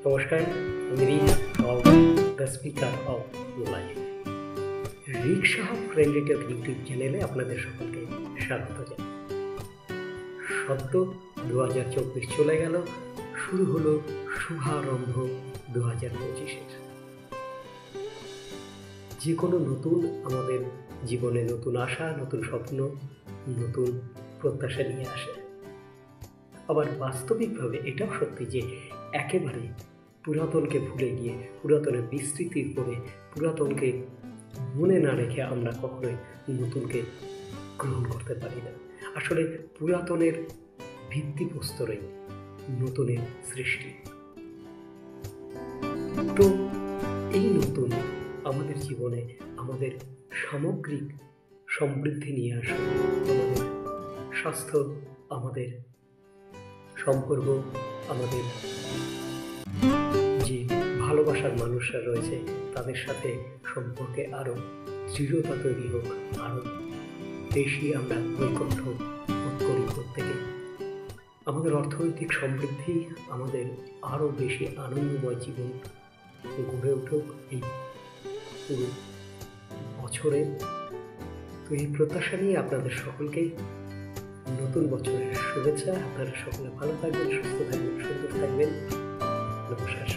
নমস্কার, আমি Rik of the speaker of life. Rik Saha friendly talk YouTube চ্যানেলে আপনাদের সকলকে স্বাগত জানাই। সদ্য 2024 চলে গেল, শুরু হলো শুভারম্ভ 2025-এর। যে কোনো নতুন আমাদের জীবনে নতুন আশা, নতুন স্বপ্ন, নতুন প্রত্যাশা নিয়ে আসে। আবার বাস্তবিকভাবে এটাও সত্যি যে একেবারে পুরাতনকে ভুলে গিয়ে, পুরাতনের বিস্তৃতি করে, পুরাতনকে মনে না রেখে আমরা কখনোই নতুনকে গ্রহণ করতে পারি না। আসলে পুরাতনের ভিত্তিপ্রস্তরেই নতুনের সৃষ্টি। তো এই নতুন আমাদের জীবনে আমাদের সামগ্রিক সমৃদ্ধি নিয়ে আসে, আমাদের স্বাস্থ্য, আমাদের সম্পর্ক, আমাদের যে ভালোবাসার মানুষরা রয়েছে তাদের সাথে সম্পর্কে আরও দৃঢ়তা তৈরি হোক, আরও বেশি আমরা নৈকট্য বোধ করি প্রত্যেকে। আমাদের অর্থনৈতিক সমৃদ্ধি, আমাদের আরও বেশি আনন্দময় জীবন গড়ে উঠুক এই পুরো বছরে। তো এই প্রত্যাশা নিয়ে আপনাদের সকলকে নতুন বছরের শুভেচ্ছা। আপনারা সকলে ভালো থাকবেন, সুস্থ থাকবেন, সুন্দর থাকবেন। নমস্কার।